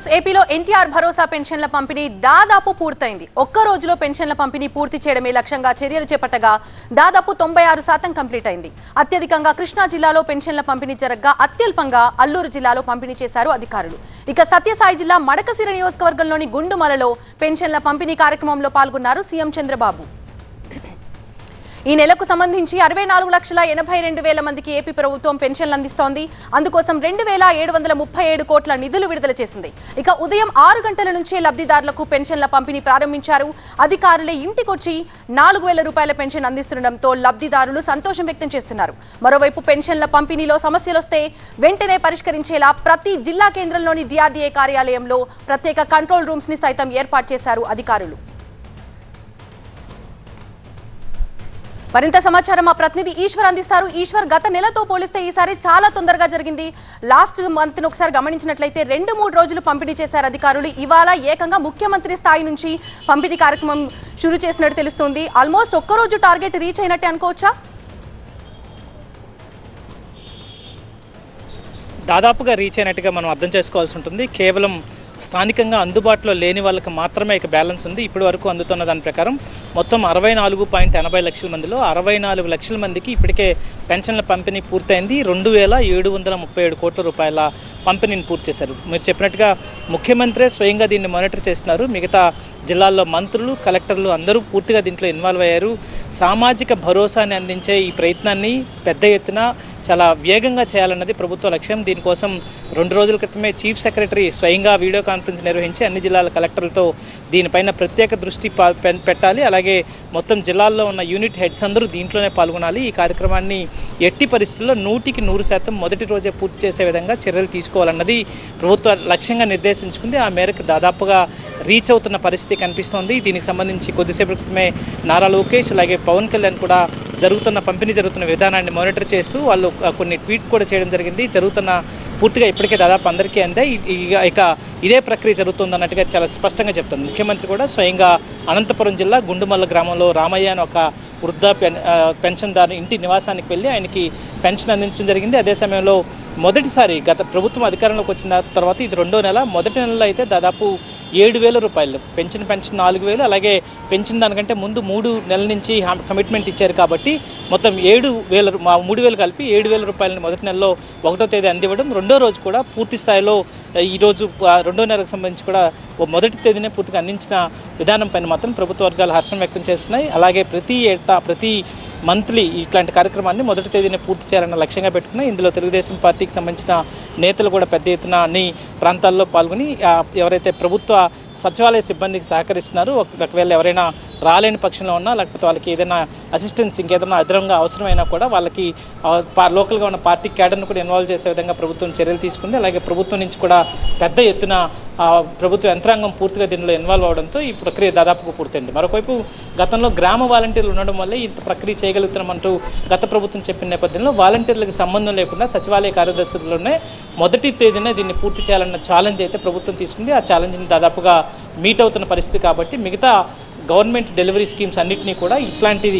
News. ఏపీలో ఎన్టీఆర్ భరోసా పెన్షన్ల పంపిణీ దాదాపు పూర్తయింది. ఒక్క రోజులో పెన్షన్ల పంపిణీ పూర్తి చేయడమే లక్ష్యంగా చర్యలు చేపట్టగా దాదాపు 96% కంప్లీట్ అయింది. అత్యధికంగా కృష్ణా జిల్లాలో పెన్షన్ల పంపిణీ జరగగా అత్యల్పంగా అల్లూరు జిల్లాలో పంపిణీ చేశారు అధికారులు. ఇక సత్యసాయి జిల్లా మడకశిర నియోజకవర్గంలోని గుండుమలలో పెన్షన్ల పంపిణీ కార్యక్రమంలో పాల్గొన్నారు సీఎం చంద్రబాబు. ఈ నెలకు సంబంధించి 64,82,000 మందికి ఏపీ ప్రభుత్వం పెన్షన్లు అందిస్తోంది. అందుకోసం 2,737 కోట్ల నిధులు విడుదల చేసింది. ఇక ఉదయం 6 గంటల నుంచే లబ్ధిదారులకు పెన్షన్ల పంపిణీ ప్రారంభించారు. అధికారులే ఇంటికొచ్చి 4,000 రూపాయల పెన్షన్ అందిస్తుండటంతో లబ్ధిదారులు సంతోషం వ్యక్తం చేస్తున్నారు. మరోవైపు పెన్షన్ల పంపిణీలో సమస్యలొస్తే వెంటనే పరిష్కరించేలా ప్రతి జిల్లా కేంద్రంలోని డిఆర్డీఏ కార్యాలయంలో ప్రత్యేక కంట్రోల్ రూమ్స్ ని సైతం ఏర్పాటు చేశారు అధికారులు. మరింత సమాచారం మా ప్రతినిధి ఈశ్వర్ అందిస్తారు. ఈశ్వర్, గత నెలతో పోలిస్తే ఈసారి చాలా తొందరగా జరిగింది. లాస్ట్ మంత్ ఒకసారి గమనించినట్లయితే 2-3 రోజులు పంపిణీ చేశారు అధికారులు. ఇవాళ ఏకంగా ముఖ్యమంత్రి స్థాయి నుంచి పంపిణీ కార్యక్రమం షురూ చేసినట్టు తెలుస్తుంది. ఆల్మోస్ట్ ఒక్కరోజు టార్గెట్ రీచ్ అయినట్టే అనుకోవచ్చా? దాదాపుగా రీచ్ అయినట్టుగా మనం అర్థం చేసుకోవాల్సి ఉంటుంది. కేవలం స్థానికంగా అందుబాటులో లేని వాళ్ళకి మాత్రమే ఇక బ్యాలెన్స్ ఉంది. ఇప్పటి వరకు అందుతున్న దాని ప్రకారం మొత్తం 64.80 లక్షల మందిలో 64 లక్షల మందికి ఇప్పటికే పెన్షన్ల పంపిణీ పూర్తయింది. 2,737 కోట్ల రూపాయల పంపిణీని పూర్తి చేశారు. మీరు చెప్పినట్టుగా ముఖ్యమంత్రి స్వయంగా దీన్ని మానిటర్ చేస్తున్నారు. మిగతా జిల్లాల్లో మంత్రులు, కలెక్టర్లు అందరూ పూర్తిగా దీంట్లో ఇన్వాల్వ్ అయ్యారు. సామాజిక భరోసాని అందించే ఈ ప్రయత్నాన్ని పెద్ద ఎత్తున చాలా వేగంగా చేయాలన్నది ప్రభుత్వ లక్ష్యం. దీనికోసం 2 రోజుల క్రితమే చీఫ్ సెక్రటరీ స్వయంగా వీడియో కాన్ఫరెన్స్ నిర్వహించి అన్ని జిల్లాల కలెక్టర్లతో దీనిపైన ప్రత్యేక దృష్టి పెట్టాలి. అలాగే మొత్తం జిల్లాల్లో ఉన్న యూనిట్ హెడ్స్ అందరూ దీంట్లోనే పాల్గొనాలి. ఈ కార్యక్రమాన్ని ఎట్టి పరిస్థితుల్లో 100% మొదటి రోజే పూర్తి చేసే విధంగా చర్యలు తీసుకోవాలన్నది ప్రభుత్వ లక్ష్యంగా నిర్దేశించుకుంది. ఆ మేరకు దాదాపుగా రీచ్ అవుతున్న పరిస్థితి కనిపిస్తోంది. దీనికి సంబంధించి కొద్దిసేపు క్రితమే నారా లోకేష్ అలాగే పవన్ కళ్యాణ్ కూడా పంపిణీ జరుగుతున్న విధానాన్ని మానిటర్ చేస్తూ వాళ్ళు కొన్ని ట్వీట్ కూడా చేయడం జరిగింది. పూర్తిగా ఇప్పటికే దాదాపు అందరికీ అందే. ఇక ఇదే ప్రక్రియ జరుగుతుంది అన్నట్టుగా చాలా స్పష్టంగా చెప్తుంది. ముఖ్యమంత్రి కూడా స్వయంగా అనంతపురం జిల్లా గుండుమల్ల గ్రామంలో రామయ్య అని ఒక వృద్ధ పెన్షన్దారు ఇంటి నివాసానికి వెళ్ళి ఆయనకి పెన్షన్ అందించడం జరిగింది. అదే సమయంలో మొదటిసారి గత ప్రభుత్వం అధికారంలోకి వచ్చిన తర్వాత ఇది 2వ నెల. మొదటి నెలలో అయితే దాదాపు 7,000 రూపాయలు పెన్షన్ 4,000, అలాగే పెన్షన్ దానికంటే ముందు 3 నెలల నుంచి కమిట్మెంట్ ఇచ్చారు కాబట్టి మొత్తం 7,000 3,000 కలిపి 7,000 రూపాయలని మొదటి నెలలో 1వ తేదీ అందివ్వడం. 2వ రోజు కూడా పూర్తి స్థాయిలో ఈరోజు 2వ నెలకు సంబంధించి కూడా మొదటి తేదీనే పూర్తిగా అందించిన విధానం పైన మాత్రం ప్రభుత్వ వర్గాలు హర్షం వ్యక్తం చేస్తున్నాయి. అలాగే ప్రతి మంత్లీ ఇట్లాంటి కార్యక్రమాన్ని మొదటి తేదీనే పూర్తి చేయాలన్న లక్ష్యంగా పెట్టుకున్నాయి. ఇందులో తెలుగుదేశం పార్టీకి సంబంధించిన నేతలు కూడా పెద్ద ఎత్తున అన్ని ప్రాంతాల్లో పాల్గొని ఎవరైతే ప్రభుత్వ సచివాలయ సిబ్బందికి సహకరిస్తున్నారో ఒకవేళ ఎవరైనా రాలేని పక్షంలో ఉన్నా లేకపోతే వాళ్ళకి ఏదైనా అసిస్టెన్స్ ఇంకేదైనా అదనంగా అవసరమైనా కూడా వాళ్ళకి లోకల్గా ఉన్న పార్టీ క్యాడర్ను కూడా ఇన్వాల్వ్ చేసే విధంగా ప్రభుత్వం చర్యలు తీసుకుంది. అలాగే ప్రభుత్వం నుంచి కూడా పెద్ద ఎత్తున ప్రభుత్వ యంత్రాంగం పూర్తిగా దీనిలో ఇన్వాల్వ్ అవడంతో ఈ ప్రక్రియ దాదాపుగా పూర్తయింది. మరోవైపు గతంలో గ్రామ వాలంటీర్లు ఉండడం వల్లే ఇంత ప్రక్రియ చేయగలుగుతున్నామంటూ గత ప్రభుత్వం చెప్పిన నేపథ్యంలో వాలంటీర్లకు సంబంధం లేకుండా సచివాలయ కార్యదర్శుల్లోనే మొదటి తేదీనే దీన్ని పూర్తి చేయాలన్న ఛాలెంజ్ అయితే ప్రభుత్వం తీసుకుంది. ఆ ఛాలెంజ్ని దాదాపుగా మీట్ అవుతున్న పరిస్థితి కాబట్టి మిగతా గవర్నమెంట్ డెలివరీ స్కీమ్స్ అన్నింటినీ కూడా ఇట్లాంటిది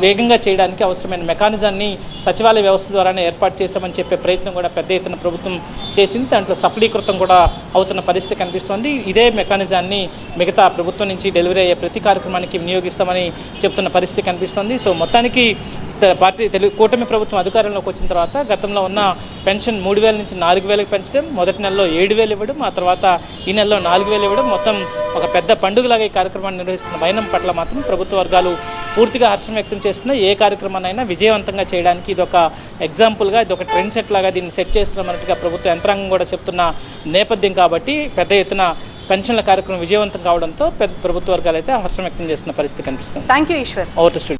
వేగంగా చేయడానికి అవసరమైన మెకానిజాన్ని సచివాలయ వ్యవస్థ ద్వారానే ఏర్పాటు చేశామని చెప్పే ప్రయత్నం కూడా పెద్ద ఎత్తున ప్రభుత్వం చేసింది. దాంట్లో సఫలీకృతం కూడా అవుతున్న పరిస్థితి కనిపిస్తోంది. ఇదే మెకానిజాన్ని మిగతా ప్రభుత్వం నుంచి డెలివరీ అయ్యే ప్రతి కార్యక్రమానికి వినియోగిస్తామని చెప్తున్న పరిస్థితి కనిపిస్తోంది. సో మొత్తానికి కూటమి ప్రభుత్వం అధికారంలోకి వచ్చిన తర్వాత గతంలో ఉన్న పెన్షన్ 3,000 నుంచి 4,000కి పెంచడం, మొదటి నెలలో 7,000 ఇవ్వడం, ఆ తర్వాత ఈ నెలలో 4,000 ఇవ్వడం, మొత్తం ఒక పెద్ద పండుగలాగా ఈ కార్యక్రమాన్ని నిర్వహిస్తున్న వైనం పట్ల మాత్రం ప్రభుత్వ వర్గాలు పూర్తిగా హర్షం వ్యక్తం చేస్తున్నాయి. ఏ కార్యక్రమాన్నైనా విజయవంతంగా చేయడానికి ఇదొక ఎగ్జాంపుల్గా, ఇదొక ట్రెండ్ సెట్ లాగా దీన్ని సెట్ చేస్తున్నామన్నట్టుగా ప్రభుత్వ యంత్రాంగం కూడా చెప్తున్న నేపథ్యం కాబట్టి పెద్ద ఎత్తున పెన్షన్ల కార్యక్రమం విజయవంతం కావడంతో ప్రభుత్వ వర్గాలు అయితే హర్షం వ్యక్తం చేస్తున్న పరిస్థితి కనిపిస్తుంది. Thank you Eshwar. Over to studio.